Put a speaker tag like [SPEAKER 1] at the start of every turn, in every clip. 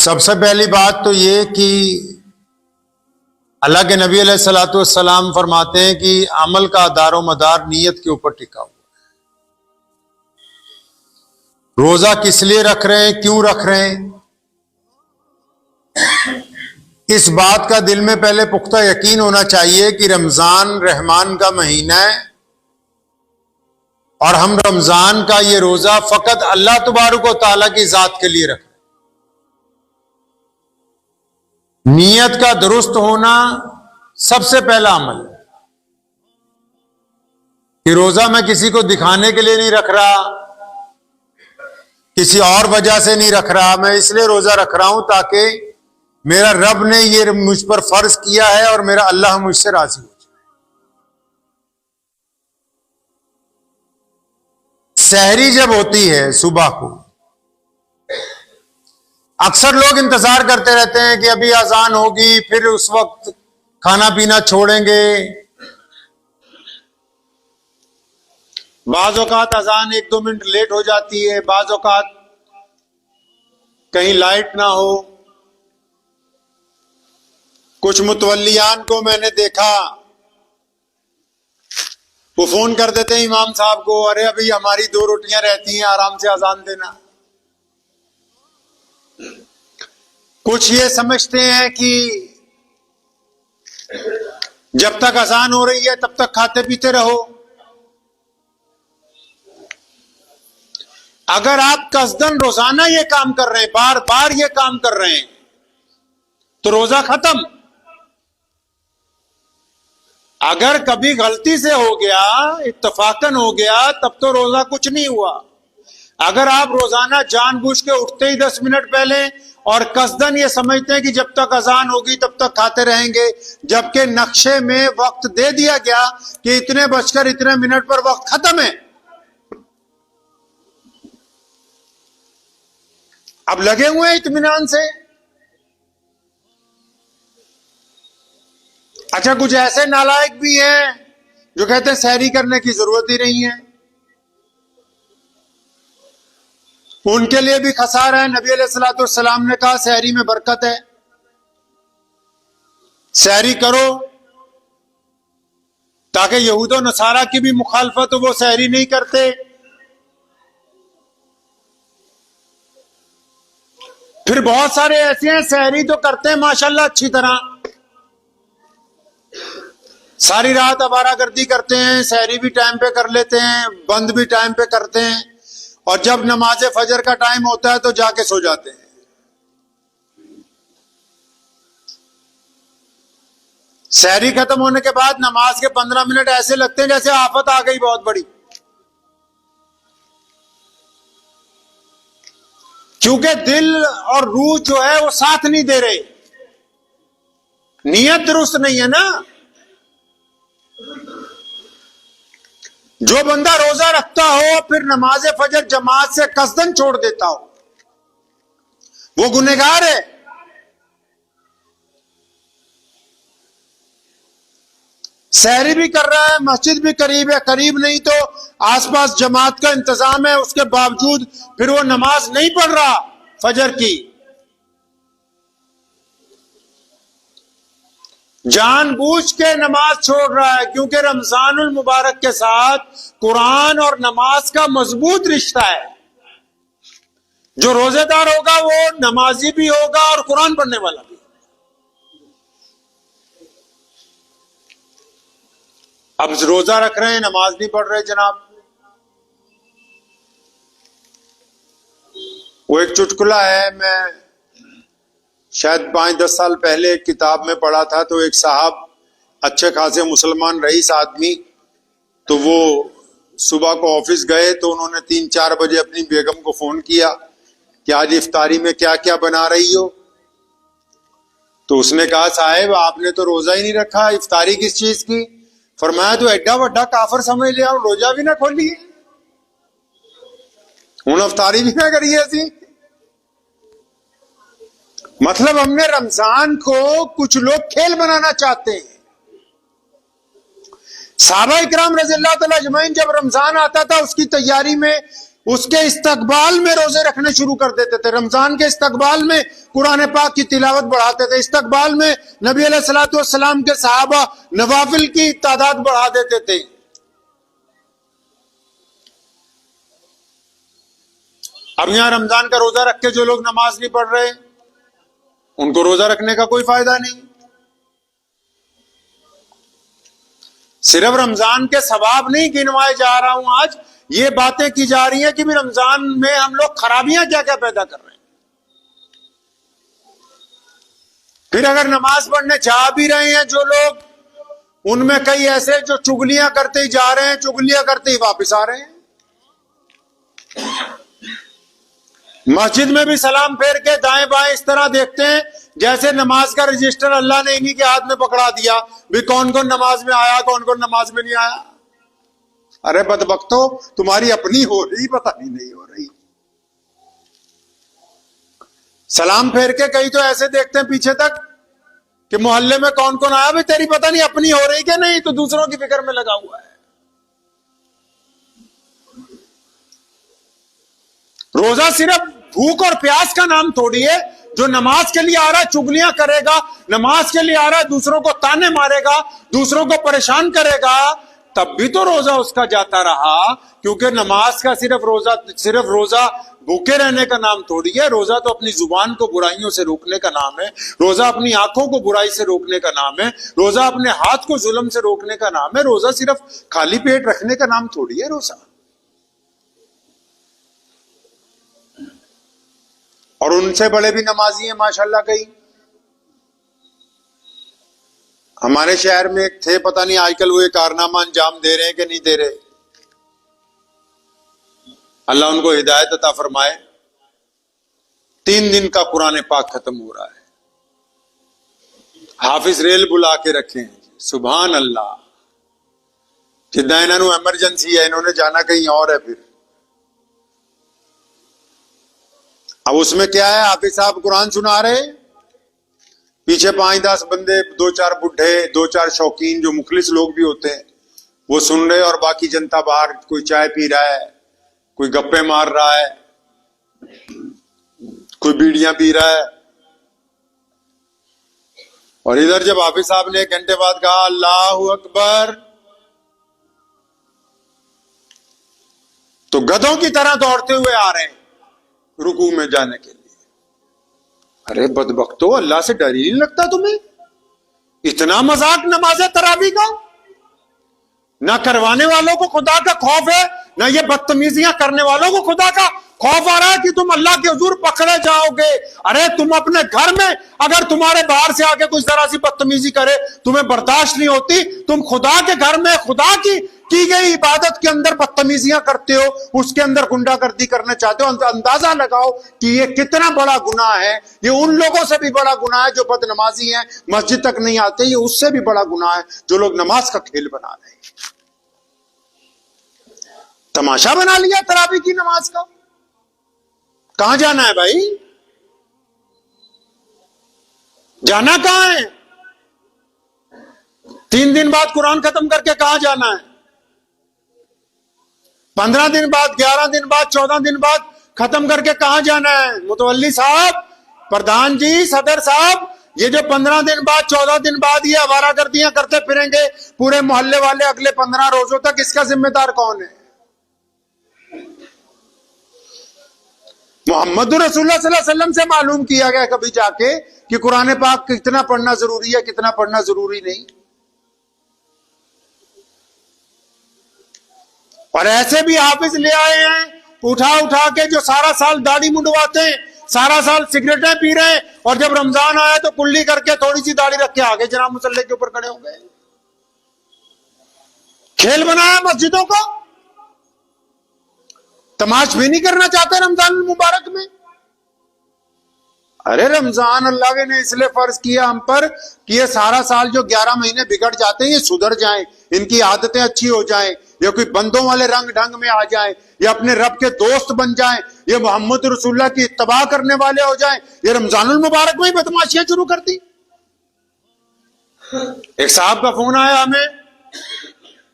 [SPEAKER 1] सबसे पहली बात तो ये कि अल्लाह के नबी अलैहिस्सलातु वस्सलाम फरमाते हैं कि अमल का दारो मदार नीयत के ऊपर टिका हुआ है। रोजा किस लिए रख रहे हैं, क्यों रख रहे हैं, इस बात का दिल में पहले पुख्ता यकीन होना चाहिए कि रमजान रहमान का महीना है और हम रमजान का ये रोजा फकत अल्लाह तबारक व तआला की जात के लिए रख रहे हैं। नीयत का दुरुस्त होना सबसे पहला अमल है कि रोजा मैं किसी को दिखाने के लिए नहीं रख रहा, किसी और वजह से नहीं रख रहा, मैं इसलिए रोजा रख रहा हूं ताकि मेरा रब ने ये मुझ पर फर्ज किया है और मेरा अल्लाह मुझसे राजी हो जाए। सहरी जब होती है सुबह को, अक्सर लोग इंतजार करते रहते हैं कि अभी अजान होगी, फिर उस वक्त खाना पीना छोड़ेंगे। बाज़ औक़ात अजान 1-2 मिनट लेट हो जाती है, बाज़ औक़ात कहीं लाइट ना हो। कुछ मुतवल्लियान को मैंने देखा, वो फोन कर देते हैं इमाम साहब को, अरे अभी हमारी 2 रोटियां रहती हैं, आराम से अजान देना। कुछ ये समझते हैं कि जब तक अजान हो रही है तब तक खाते पीते रहो। अगर आप कसदन रोजाना ये काम कर रहे हैं, बार बार ये काम कर रहे हैं, तो रोजा खत्म। अगर कभी गलती से हो गया, इत्तफाकन हो गया, तब तो रोजा कुछ नहीं हुआ। अगर आप रोजाना जानबूझ के उठते ही 10 मिनट पहले और कसदन ये समझते हैं कि जब तक अजान होगी तब तक खाते रहेंगे, जबकि नक्शे में वक्त दे दिया गया कि इतने बजकर इतने मिनट पर वक्त खत्म है, अब लगे हुए हैं इत्मीनान से। अच्छा, कुछ ऐसे नालायक भी हैं जो कहते हैं सहरी करने की जरूरत ही नहीं है, उनके लिए भी खसारा है। नबी अलैहिस्सलातु वस्सलाम ने कहा सहरी में बरकत है, सहरी करो, ताकि यहूद और नसारा की भी मुखालफत हो, वो सहरी नहीं करते। फिर बहुत सारे ऐसे हैं सहरी तो करते हैं माशाल्लाह अच्छी तरह, सारी रात आवारागर्दी करते हैं, सहरी भी टाइम पे कर लेते हैं, बंद भी टाइम पे करते हैं, और जब नमाज फजर का टाइम होता है तो जाके सो जाते हैं। सहरी खत्म होने के बाद नमाज के 15 मिनट ऐसे लगते हैं जैसे आफत आ गई बहुत बड़ी, क्योंकि दिल और रूह जो है वो साथ नहीं दे रहे, नीयत दुरुस्त नहीं है ना। जो बंदा रोजा रखता हो फिर नमाज फजर जमात से कसदन छोड़ देता हो, वो गुनहगार है। सहरी भी कर रहा है, मस्जिद भी करीब है, करीब नहीं तो आसपास जमात का इंतजाम है, उसके बावजूद फिर वो नमाज नहीं पढ़ रहा फजर की, जानबूझ के नमाज छोड़ रहा है, क्योंकि रमजानुल मुबारक के साथ कुरान और नमाज का मजबूत रिश्ता है। जो रोजेदार होगा वो नमाजी भी होगा और कुरान पढ़ने वाला भी। अब रोजा रख रहे हैं, नमाज नहीं पढ़ रहे जनाब। वो एक चुटकुला है, मैं शायद 5-10 साल पहले एक किताब में पढ़ा था। तो एक साहब अच्छे खासे मुसलमान रईस आदमी, तो वो सुबह को ऑफिस गए तो उन्होंने 3-4 बजे अपनी बेगम को फोन किया कि आज इफ्तारी में क्या क्या बना रही हो। तो उसने कहा साहब आपने तो रोजा ही नहीं रखा, इफ्तारी किस चीज की? फरमाया तो एड्डा वड्डा काफर समझ लिया, रोजा भी ना खोली, हूं इफ्तारी भी ना करिए असी। मतलब हमने रमजान को कुछ लोग खेल बनाना चाहते हैं। सहाबा इकराम रज़ियल्लाहु तआला अजमईन जब रमजान आता था उसकी तैयारी में उसके इस्तकबाल में रोजे रखने शुरू कर देते थे। रमजान के इस्तकबाल में कुरान पाक की तिलावत बढ़ाते थे। इस्तकबाल में नबी अलैहिस्सलातु वस्सलाम के सहाबा नवाफिल की तादाद बढ़ा देते थे। अब यहां रमजान का रोजा रख के जो लोग नमाज नहीं पढ़ रहे, उनको रोजा रखने का कोई फायदा नहीं। सिर्फ रमजान के सवाब नहीं गिनवाए जा रहा हूं, आज ये बातें की जा रही हैं कि भी रमजान में हम लोग खराबियां क्या क्या पैदा कर रहे हैं। फिर अगर नमाज पढ़ने जा भी रहे हैं जो लोग, उनमें कई ऐसे जो चुगलियां करते ही जा रहे हैं, चुगलियां करते ही वापस आ रहे हैं। मस्जिद में भी सलाम फेर के दाएं बाएं इस तरह देखते हैं जैसे नमाज का रजिस्टर अल्लाह ने इन्हीं के हाथ में पकड़ा दिया, भी कौन कौन नमाज में आया, कौन कौन नमाज में नहीं आया। अरे बदबख्तो, तुम्हारी अपनी हो रही, पता नहीं हो रही। सलाम फेर के कई तो ऐसे देखते हैं पीछे तक कि मोहल्ले में कौन कौन आया, भी तेरी पता नहीं अपनी हो रही कि नहीं, तो दूसरों की फिक्र में लगा हुआ है। रोजा सिर्फ भूख और प्यास का नाम थोड़ी है। जो नमाज के लिए आ रहा है चुगलियां करेगा, नमाज के लिए आ रहा है दूसरों को ताने मारेगा, दूसरों को परेशान करेगा, तब भी तो रोजा उसका जाता रहा। क्योंकि नमाज का सिर्फ रोजा भूखे रहने का नाम थोड़ी है। रोजा तो अपनी जुबान को बुराइयों से रोकने का नाम है। रोजा अपनी आंखों को बुराई से रोकने का नाम है। रोजा अपने हाथ को जुल्म से रोकने का नाम है। रोजा सिर्फ खाली पेट रखने का नाम थोड़ी है रोजा। और उनसे बड़े भी नमाजी हैं माशाल्लाह। कई हमारे शहर में एक थे, पता नहीं आजकल वो ये कारनामा अंजाम दे रहे हैं कि नहीं दे रहे, अल्लाह उनको हिदायत अता फरमाए। 3 दिन का कुरान पाक खत्म हो रहा है, हाफिज रेल बुला के रखे हैं। सुभान अल्लाह। जिदा इन्होंने एमरजेंसी है, इन्होंने जाना कहीं और है। फिर अब उसमें क्या है, हाफिज साहब कुरान सुना रहे, पीछे 5-10 बंदे, 2-4 बुढ़े, 2-4 शौकीन जो मुखलिस लोग भी होते हैं, वो सुन रहे, और बाकी जनता बाहर कोई चाय पी रहा है, कोई गप्पे मार रहा है, कोई बीड़ियां पी रहा है। और इधर जब हाफिज साहब ने 1 घंटे बाद कहा अल्लाहु अकबर, तो गधों की तरह दौड़ते हुए आ रहे हैं रुकू में जाने के लिए। अरे बदबख्तो, अल्लाह से डर ही नहीं लगता तुम्हें? इतना मजाक नमाज़े तरावी का। ना करवाने वालों को खुदा का खौफ है, ना ये बदतमीजियां करने वालों को खुदा का खौफ आ रहा है कि तुम अल्लाह के हुजूर पकड़े जाओगे। अरे तुम अपने घर में अगर तुम्हारे बाहर से आके कुछ जरा सी बदतमीजी करे तुम्हें बर्दाश्त नहीं होती, तुम खुदा के घर में खुदा की गई इबादत के अंदर बदतमीजियां करते हो, उसके अंदर गुंडागर्दी करना चाहते हो। अंदाजा लगाओ कि ये कितना बड़ा गुनाह है। ये उन लोगों से भी बड़ा गुनाह है जो बदनमाजी हैं, मस्जिद तक नहीं आते। ये उससे भी बड़ा गुनाह है जो लोग नमाज का खेल बना रहे हैं, तमाशा बना लिया तरावी की नमाज का। कहां जाना है भाई? जाना कहां है? 3 दिन बाद कुरान खत्म करके कहां जाना है? 15 दिन बाद, 11 दिन बाद, 14 दिन बाद खत्म करके कहां जाना है? मुतवल्ली साहब, प्रधान जी, सदर साहब, ये जो 15 दिन बाद, 14 दिन बाद ये आवारागर्दियां करते फिरेंगे पूरे मोहल्ले वाले अगले 15 रोजों तक, इसका जिम्मेदार कौन है? मोहम्मद रसूलुल्लाह सल्लल्लाहु अलैहि वसल्लम से मालूम किया गया कभी जाके कि कुरान पाक कितना पढ़ना जरूरी है, कितना पढ़ना जरूरी नहीं। और ऐसे भी हाफिज ले आए हैं उठा उठा के, जो सारा साल दाढ़ी मुंडवाते हैं, सारा साल सिगरेटें पी रहे हैं, और जब रमजान आया तो कुल्ली करके थोड़ी सी दाढ़ी रख के आगे जनाब मुसल्ले के ऊपर खड़े हो गए। खेल बनाया मस्जिदों को। तमाश भी नहीं करना चाहते रमजान मुबारक में। अरे रमजान अल्लाह ने इसलिए फर्ज किया हम पर कि ये सारा साल जो 11 महीने बिगड़ जाते हैं ये सुधर जाएं, इनकी आदतें अच्छी हो जाएं, ये कोई बंदों वाले रंग ढंग में आ जाएं, ये अपने रब के दोस्त बन जाएं, ये मोहम्मद रसूलुल्लाह की इत्तबा करने वाले हो जाएं। ये रमजानुल मुबारक में ही बदमाशियां शुरू कर दी। एक साहब का फोन आया हमें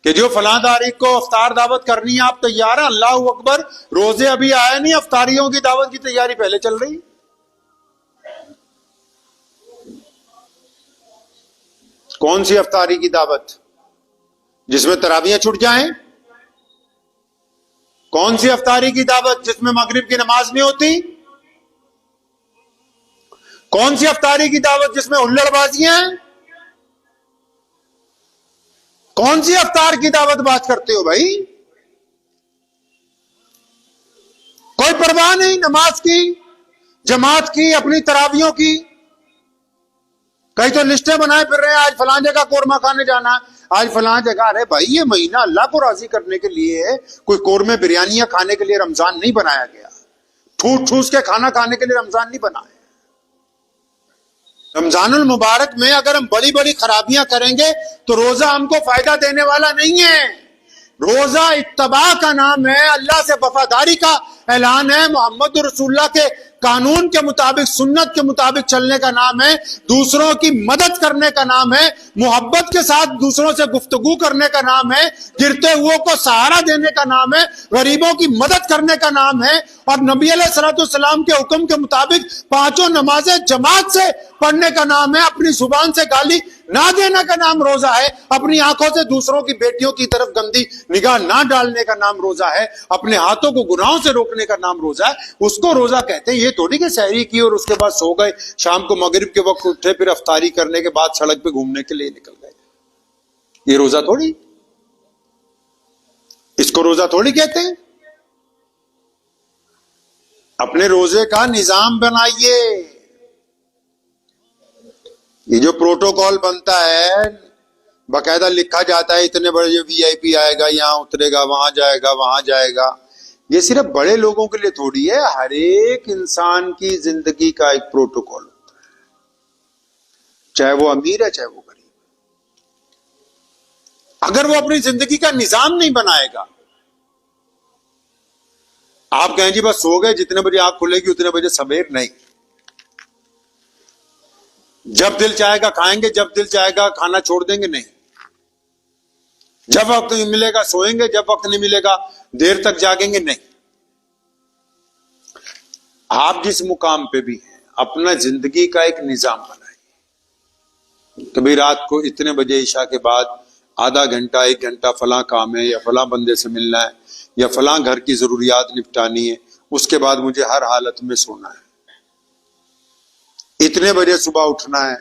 [SPEAKER 1] कि जो फलां तारीख को अफ्तार दावत करनी है, आप तैयार हैं? अल्लाह अकबर, रोजे अभी आए नहीं, अफ्तारियों की दावत की तैयारी पहले चल रही। कौन सी अफ्तारी की दावत जिसमें तरावियां छूट जाएं? कौन सी अफ्तारी की दावत जिसमें मगरिब की नमाज नहीं होती? कौन सी अफ्तारी की दावत जिसमें हुल्लड़बाजियां हैं? कौन सी अफ्तार की दावत बात करते हो भाई? कोई परवाह नहीं नमाज की, जमात की, अपनी तरावियों की। कई तो लिस्टें बनाए फिर रहे हैं, आज फलां जगह कोरमा खाने जाना, आज फलां जगह। अरे भाई, ये महीना अल्लाह को राजी करने के लिए है, कोई कोरमे बिरयानियां खाने के लिए रमजान नहीं बनाया गया। ठूस ठूस के खाना खाने के लिए रमजान नहीं बना है। रमजानुल मुबारक में अगर हम बड़ी बड़ी खराबियां करेंगे तो रोजा हमको फायदा देने वाला नहीं है। रोजा इत्तबा का नाम है, अल्लाह से वफादारी का ऐलान है, मोहम्मद रसूलुल्लाह के कानून के मुताबिक, सुन्नत के मुताबिक चलने का नाम है, दूसरों की मदद करने का नाम है, मोहब्बत के साथ दूसरों से गुफ्तगू करने का नाम है, गिरते हुओं को सहारा देने का नाम है, गरीबों की मदद करने का नाम है, और नबी अलैहिस्सलाम के हुक्म के मुताबिक पांचों नमाजें जमात से पढ़ने का नाम है, अपनी जुबान से गाली ना देने का नाम रोजा है, अपनी आंखों से दूसरों की बेटियों की तरफ गंदी निगाह ना डालने का नाम रोजा है, अपने हाथों को गुनाहों से रोकने का नाम रोजा है। उसको रोजा कहते हैं। ये थोड़ी कि सहरी की और उसके बाद सो गए, शाम को मगरिब के वक्त उठे, फिर अफ्तारी करने के बाद सड़क पे घूमने के लिए निकल गए। ये रोजा थोड़ी, इसको रोजा थोड़ी कहते हैं। अपने रोजे का निजाम बनाइए। ये जो प्रोटोकॉल बनता है, बाकायदा लिखा जाता है, इतने बड़े जो वीआईपी आएगा, यहां उतरेगा, वहां जाएगा, वहां जाएगा, ये सिर्फ बड़े लोगों के लिए थोड़ी है। हर एक इंसान की जिंदगी का एक प्रोटोकॉल होता है, चाहे वो अमीर है चाहे वो गरीब। अगर वो अपनी जिंदगी का निजाम नहीं बनाएगा, आप कहें जी बस सो गए, जितने बजे आंख खुलेगी उतने बजे सवेर, नहीं। जब दिल चाहेगा खाएंगे, जब दिल चाहेगा खाना छोड़ देंगे, नहीं। जब वक्त मिलेगा सोएंगे, जब वक्त नहीं मिलेगा देर तक जागेंगे, नहीं। आप जिस मुकाम पे भी हैं, अपना जिंदगी का एक निजाम बनाइए। कभी रात को इतने बजे ईशा के बाद आधा घंटा, 1 घंटा फलां काम है, या फलां बंदे से मिलना है, या फलां घर की जरूरियात निपटानी है, उसके बाद मुझे हर हालत में सोना है। इतने बजे सुबह उठना है,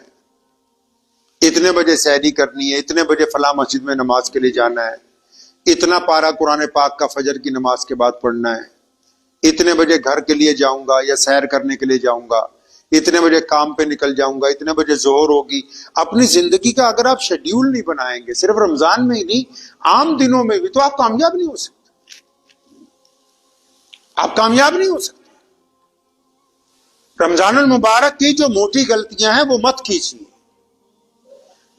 [SPEAKER 1] इतने बजे सहरी करनी है, इतने बजे फलां मस्जिद में नमाज के लिए जाना है, इतना पारा कुरान पाक का फजर की नमाज के बाद पढ़ना है, इतने बजे घर के लिए जाऊंगा या सैर करने के लिए जाऊंगा, इतने बजे काम पे निकल जाऊंगा, इतने बजे जोहर होगी। अपनी जिंदगी का अगर आप शेड्यूल नहीं बनाएंगे, सिर्फ रमजान में ही नहीं, आम दिनों में भी, तो आप कामयाब नहीं हो सकते। आप कामयाब नहीं हो सकते। रमजानुल मुबारक की जो मोटी गलतियां हैं वो मत कीजिए।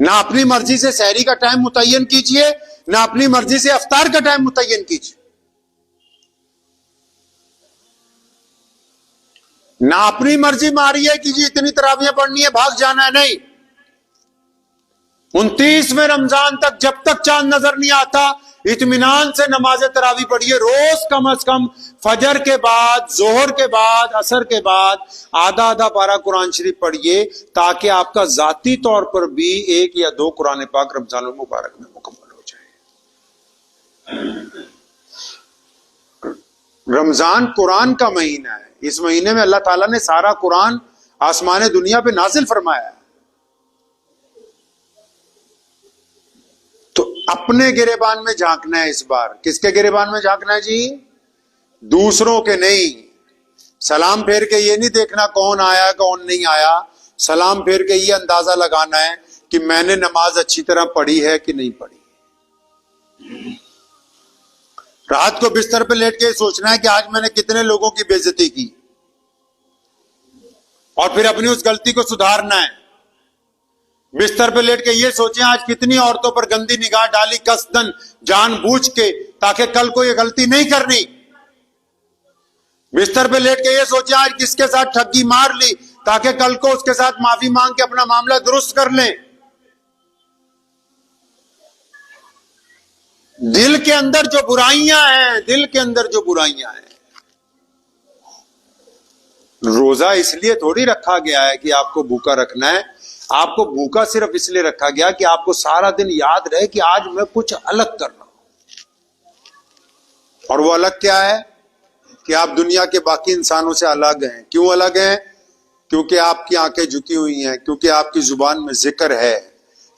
[SPEAKER 1] ना अपनी मर्जी से सहरी का टाइम मुतय्यन कीजिए, ना अपनी मर्जी से अफ्तार का टाइम मुतय्यन कीजिए, ना अपनी मर्जी मारिए कि जी इतनी तरावियां पढ़नी है, भाग जाना है, नहीं। 29वें रमजान तक जब तक चांद नजर नहीं आता, इत्मीनान से नमाज तरावी पढ़िए। रोज कम से कम फजर के बाद, जोहर के बाद, असर के बाद आधा आधा पारा कुरान शरीफ पढ़िए, ताकि आपका जाती तौर पर भी 1 या 2 कुरान पाक रमजान मुबारक में मुकम्मल हो जाए। रमजान कुरान का महीना है। इस महीने में अल्लाह ताला ने सारा कुरान आसमान दुनिया पे नाजिल फरमाया है। तो अपने गिरेबान में झांकना है इस बार। किसके गिरेबान में झांकना है जी? दूसरों के नहीं। सलाम फेर के ये नहीं देखना कौन आया कौन नहीं आया। सलाम फेर के ये अंदाजा लगाना है कि मैंने नमाज अच्छी तरह पढ़ी है कि नहीं पढ़ी। रात को बिस्तर पे लेट के सोचना है कि आज मैंने कितने लोगों की बेइज्जती की, और फिर अपनी उस गलती को सुधारना है। बिस्तर पे लेट के ये सोचें आज कितनी औरतों पर गंदी निगाह डाली कसदन, जानबूझ के, ताकि कल को ये गलती नहीं करनी। बिस्तर पे लेट के ये सोचें आज किसके साथ ठगी मार ली, ताकि कल को उसके साथ माफी मांग के अपना मामला दुरुस्त कर लें। दिल के अंदर जो बुराइयां हैं, दिल के अंदर जो बुराइयां हैं, रोजा इसलिए थोड़ी रखा गया है कि आपको भूखा रखना है। आपको भूखा सिर्फ इसलिए रखा गया कि आपको सारा दिन याद रहे कि आज मैं कुछ अलग कर रहा हूं। और वो अलग क्या है कि आप दुनिया के बाकी इंसानों से अलग हैं। क्यों अलग हैं? क्योंकि आपकी आंखें झुकी हुई हैं, क्योंकि आपकी जुबान में जिक्र है,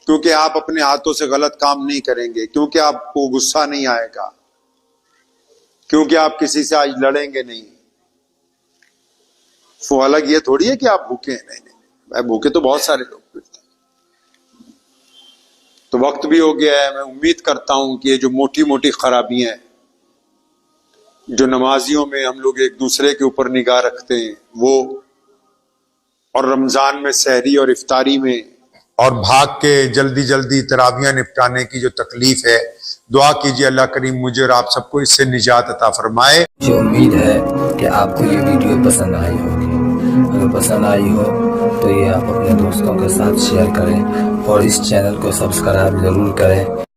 [SPEAKER 1] क्योंकि आप अपने हाथों से गलत काम नहीं करेंगे, क्योंकि आपको गुस्सा नहीं आएगा, क्योंकि आप किसी से आज लड़ेंगे नहीं। वो अलग ये थोड़ी है कि आप भूखे हैं। नहीं, भूखे तो बहुत सारे लोग फिरते हैं। तो वक्त भी हो गया है। मैं उम्मीद करता हूं कि ये जो मोटी मोटी खराबियां हैं, जो नमाजियों में हम लोग एक दूसरे के ऊपर निगाह रखते हैं वो, और रमजान में सहरी और इफ्तारी में और भाग के जल्दी जल्दी तरावियां निपटाने की जो तकलीफ है, दुआ कीजिए अल्लाह करीम मुझे और आप सबको इससे निजात अता फरमाए।
[SPEAKER 2] मुझे उम्मीद है कि आपको ये वीडियो पसंद आई होगी। अगर पसंद आई हो तो ये आप अपने दोस्तों के साथ शेयर करें और इस चैनल को सब्सक्राइब जरूर करें।